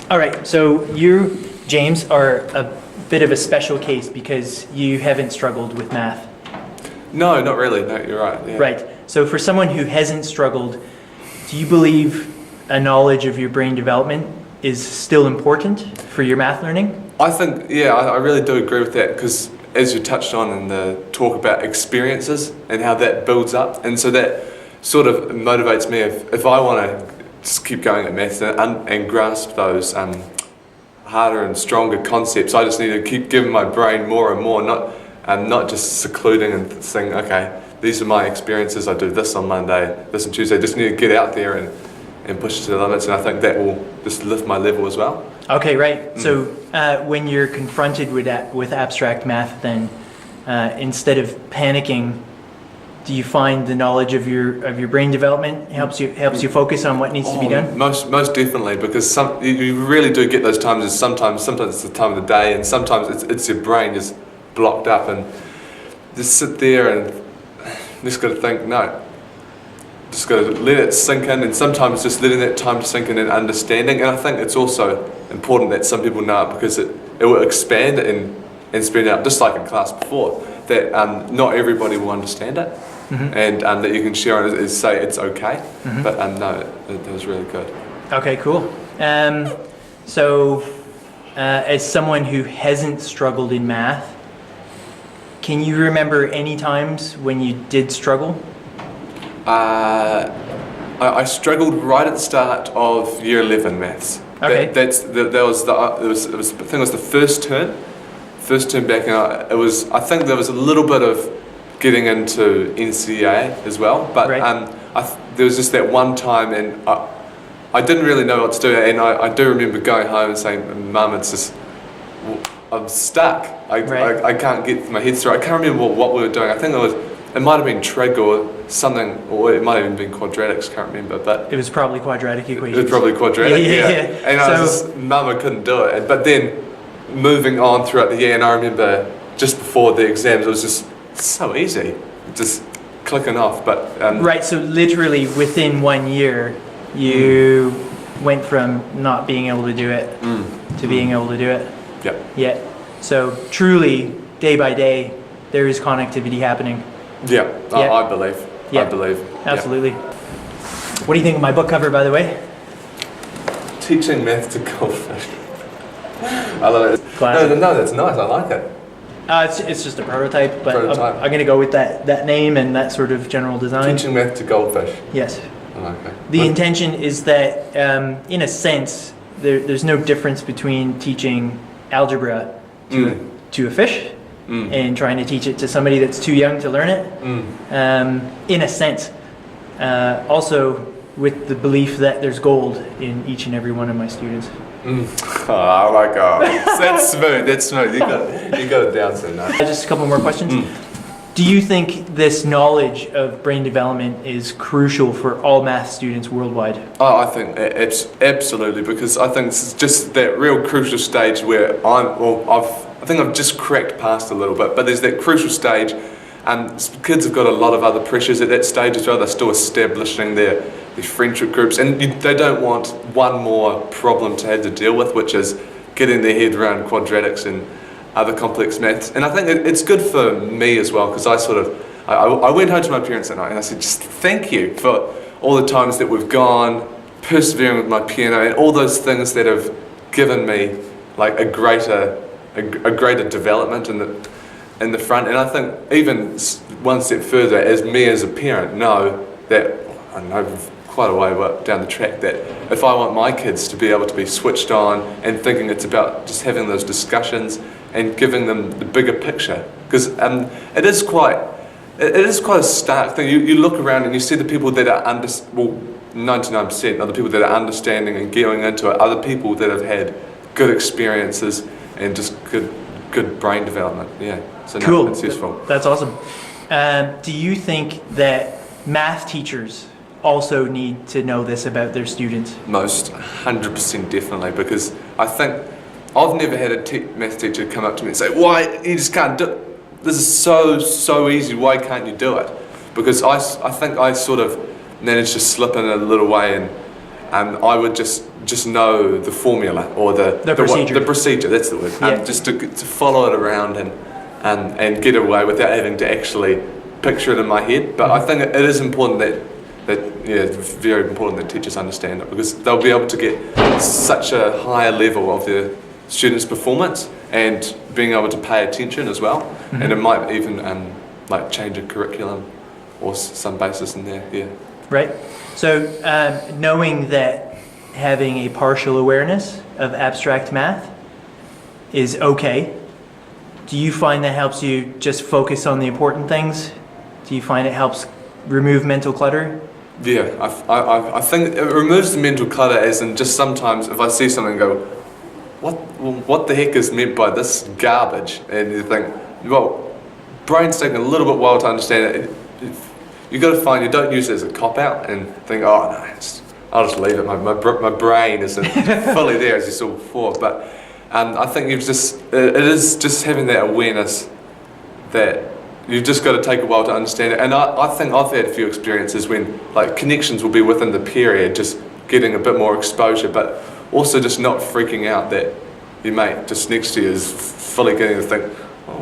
All right, so you, James, are a bit of a special case because you haven't struggled with math. No, not really. No, you're right. Yeah. Right. So for someone who hasn't struggled, do you believe a knowledge of your brain development is still important for your math learning? I think, yeah, I really do agree with that because as you touched on in the talk about experiences and how that builds up, and so that sort of motivates me if I want to just keep going at maths and grasp those harder and stronger concepts. I just need to keep giving my brain more and more, not just secluding and saying, okay, these are my experiences, I do this on Monday, this on Tuesday. Just need to get out there and push to the limits, and I think that will just lift my level as well. Okay, right. So when you're confronted with abstract math, then instead of panicking, do you find the knowledge of your brain development helps you focus on what needs to be done? Most definitely, because you really do get those times. Sometimes it's the time of the day, and sometimes it's your brain just blocked up, and just sit there and just got to think, no, just got to let it sink in, and sometimes just letting that time to sink in and understanding. And I think it's also important that some people know it because it will expand and spread out, just like in class before, that not everybody will understand it. Mm-hmm. And that you can share it and say it's okay. Mm-hmm. But no, it was really good. Okay, cool. So as someone who hasn't struggled in math, can you remember any times when you did struggle? I struggled right at the start of year 11 maths. Okay. That was I think it was the first term back, and I think there was a little bit of getting into NCEA as well, but right. There was just that one time, and I didn't really know what to do, and I do remember going home and saying, Mum, I'm stuck. I can't get my head through. I can't remember what we were doing. I think it might have been trig or something, or it might have even been quadratics. Can't remember, but it was probably quadratic equations. It was probably quadratic. Yeah. And Mum, I couldn't do it. But then moving on throughout the year, and I remember just before the exams, it was just so easy, just clicking off. But right. So literally within 1 year, you went from not being able to do it to being able to do it. Yep. Yeah. So truly, day by day, there is connectivity happening. Yeah. I believe. Yeah. I believe. Absolutely. Yeah. What do you think of my book cover, by the way? Teaching Math to Goldfish. I love it. Classic. No, that's nice. I like it. It's just a prototype, but I'm going to go with that name and that sort of general design. Teaching Math to Goldfish. Yes. Okay. The intention is that, in a sense, there's no difference between teaching algebra to a fish and trying to teach it to somebody that's too young to learn it. In a sense. Also, with the belief that there's gold in each and every one of my students. Oh my God, that's smooth. That's smooth. You got it down so nice. Just a couple more questions. Do you think this knowledge of brain development is crucial for all math students worldwide? Oh, I think it's absolutely, because I think it's just that real crucial stage where I think I've just cracked past a little bit, but there's that crucial stage, and kids have got a lot of other pressures at that stage as well. They're still establishing their friendship groups, and they don't want one more problem to have to deal with, which is getting their head around quadratics and other complex maths. And I think it's good for me as well, because I went home to my parents that night and I said, just thank you for all the times that we've gone, persevering with my piano, and all those things that have given me like a greater development in the front. And I think even one step further, as a parent, know that I know quite a way down the track that if I want my kids to be able to be switched on and thinking it's about just having those discussions and giving them the bigger picture, because it is quite a stark thing. You look around and you see the people that are 99% of the people that are understanding and going into it are the people that have had good experiences and just good brain development. Yeah, so cool. No, it's useful. That's awesome. Do you think that math teachers also need to know this about their students? Most 100% definitely, because I think I've never had a math teacher come up to me and say, why, you just can't do it. This is so easy, why can't you do it? Because I think I sort of managed to slip in a little way I would just know the formula or the procedure. The procedure, that's the word. Yeah. Just to follow it around and get away without having to actually picture it in my head. But I think it is important it's very important that teachers understand it, because they'll be able to get such a higher level of their students' performance and being able to pay attention as well. And it might even like change a curriculum or some basis in there. Yeah. Right. So knowing that having a partial awareness of abstract math is okay, do you find that helps you just focus on the important things? Do you find it helps remove mental clutter? Yeah, I think it removes the mental clutter, as in just sometimes if I see something and go, what the heck is meant by this garbage? And you think, well, brain's taking a little bit while to understand it. You got to find, you don't use it as a cop-out and think, oh no, I'll just leave it. My brain isn't fully there, as you saw before. But I think it is just having that awareness that you've just got to take a while to understand it. And I think I've had a few experiences when like connections will be within the period, just getting a bit more exposure, but also just not freaking out that your mate just next to you is fully getting to think, oh,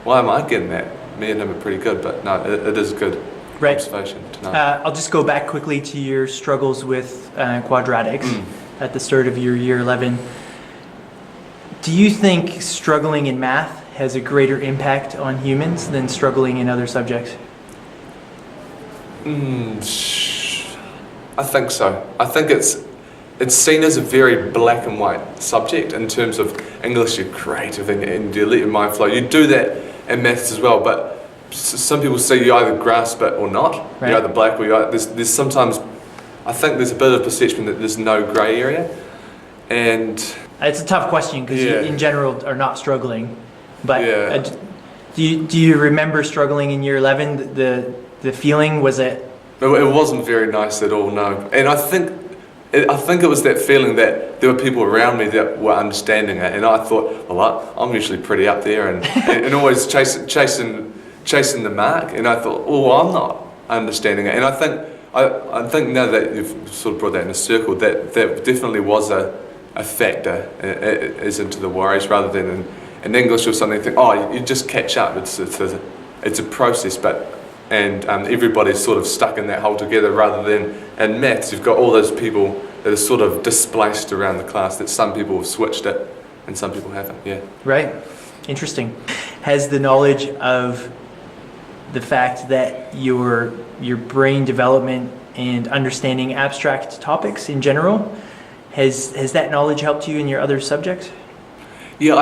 why am I getting that? Me and him are pretty good, but no, it is good observation to know. I'll just go back quickly to your struggles with quadratics at the start of your year 11. Do you think struggling in math has a greater impact on humans than struggling in other subjects? I think so. I think it's seen as a very black and white subject in terms of English. You're creative and you let your mind flow. You do that in maths as well, but some people say you either grasp it or not. Right. You're either black or there's sometimes, I think there's a bit of perception that there's no grey area, and it's a tough question because you in general are not struggling, but do you remember struggling in year 11? The feeling, was it? It wasn't very nice at all, no. And I think it was that feeling that there were people around me that were understanding it, and I thought, well, I'm usually pretty up there and always chasing the mark, and I thought, oh, well, I'm not understanding it. And I think now that you've sort of brought that in a circle, that definitely was a factor as into the worries, rather than in English or something. You think, oh, you just catch up. It's a process, and everybody's sort of stuck in that hole together, rather than in maths you've got all those people that are sort of displaced around the class, that some people have switched it and some people haven't. Yeah. Right. Interesting. Has the knowledge of the fact that your brain development and understanding abstract topics in general, has that knowledge helped you in your other subjects? Yeah,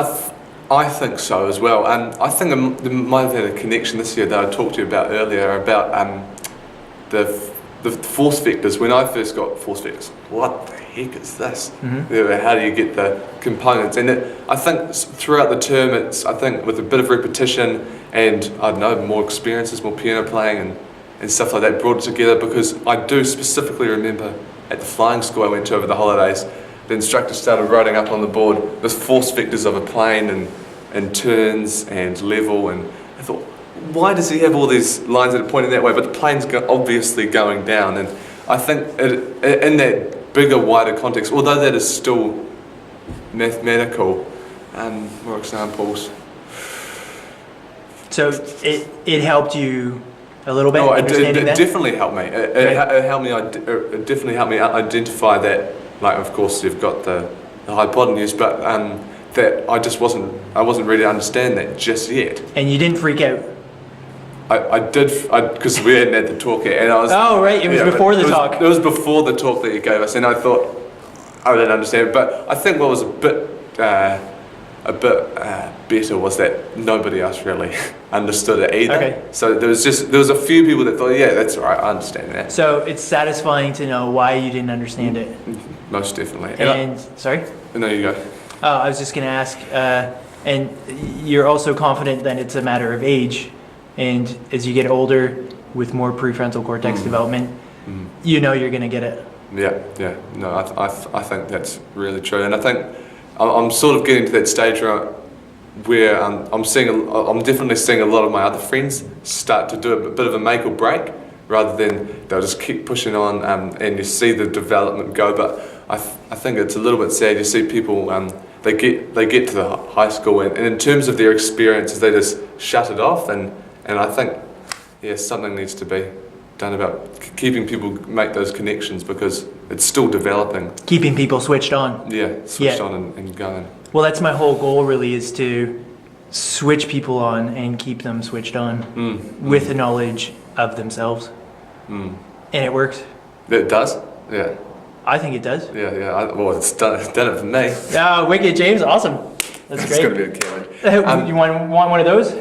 I think so as well. I think there might have had a connection this year that I talked to you about earlier about the force vectors. When I first got force vectors, what the heck is this? How do you get the components? And I think throughout the term, I think with a bit of repetition and I don't know, more experiences, more piano playing and stuff like that, brought it together, because I do specifically remember at the flying school I went to over the holidays, the instructor started writing up on the board the force vectors of a plane and turns and level, and I thought, why does he have all these lines that are pointing that way, but the plane's obviously going down? And I think in that bigger, wider context, although that is still mathematical, more examples. So it helped you a little bit. It definitely helped me. It definitely helped me identify that. Like, of course, you've got the hypotenuse, but that I wasn't ready to understand that just yet. And you didn't freak out? I did, because we hadn't had the talk yet, and I was. Oh right, it was before the talk. It was before the talk that you gave us, and I thought I didn't understand it. But I think what was a bit better was that nobody else really understood it either. Okay. So there was a few people that thought, yeah, that's all right, I understand that. So it's satisfying to know why you didn't understand it. Most definitely. And sorry? No, you go. Oh, I was just going to ask, and you're also confident that it's a matter of age, and as you get older with more prefrontal cortex development, you know you're going to get it. Yeah. No, I think that's really true, and I think I'm sort of getting to that stage where I'm definitely seeing a lot of my other friends start to do a bit of a make or break, rather than they'll just keep pushing on, and you see the development go. But I think it's a little bit sad. You see people, they get to the high school, and in terms of their experiences, they just shut it off, and I think, yeah, something needs to be done about keeping people make those connections, because it's still developing. Keeping people switched on. Yeah, switched on and going. Well, that's my whole goal, really, is to switch people on and keep them switched on with the knowledge of themselves. And it works. It does? Yeah. I think it does. Yeah. Well, it's done it for me. Yeah, wicked, James. Awesome. That's It's great. going to be a challenge. You want one of those?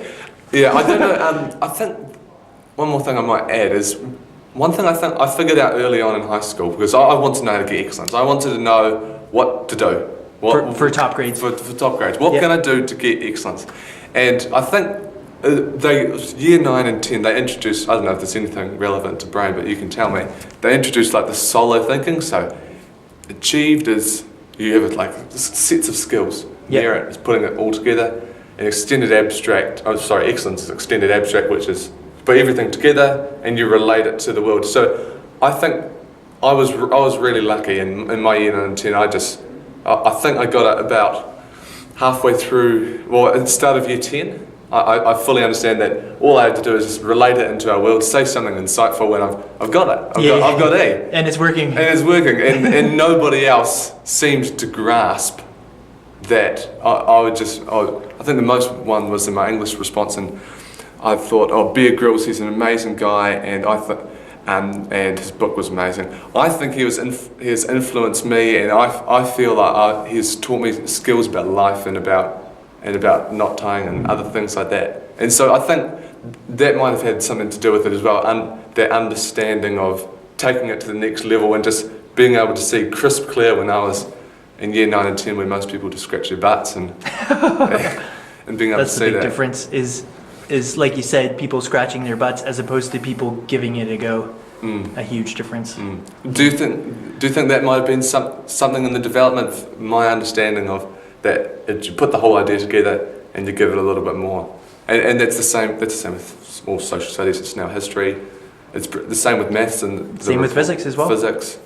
Yeah, I don't know. I think one more thing I might add is one thing I think I figured out early on in high school, because I wanted to know how to get excellence. I wanted to know what to do. For top grades. For top grades. What can I do to get excellence? And I think year 9 and 10, they introduced, I don't know if there's anything relevant to brain, but you can tell me, they introduced like the solo thinking. So achieved is you have like sets of skills. Merit is putting it all together. And excellence is extended abstract, which is put everything together and you relate it to the world. So I think I was really lucky in my year 9 and 10. I think I got it about halfway through, well, at the start of year 10. I fully understand that all I have to do is just relate it into our world, say something insightful, and I've got it. I've got E. And it's working. And nobody else seemed to grasp that. I think the most one was in my English response, and I thought, Bear Grylls, he's an amazing guy, and and his book was amazing. I think he has influenced me, and I feel like he's taught me skills about life and about knot tying and other things like that. And so I think that might have had something to do with it as well, that understanding of taking it to the next level and just being able to see crisp clear when I was in year 9 and 10, where most people just scratch their butts and being able That's to see the big that. difference is like you said, people scratching their butts as opposed to people giving it a go. A huge difference. Do you think that might have been something in the development of my understanding of that you put the whole idea together and you give it a little bit more, and that's the same with all social studies. It's now history. It's the same with maths and Same with physics as well. Physics.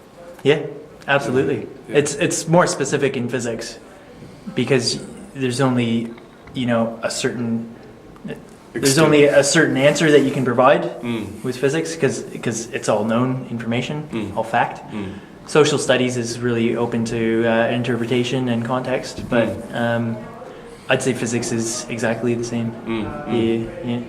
Yeah, absolutely. Yeah. It's more specific in physics because there's only a certain answer that you can provide with physics because it's all known information, all fact. Social studies is really open to interpretation and context, but I'd say physics is exactly the same. Yeah.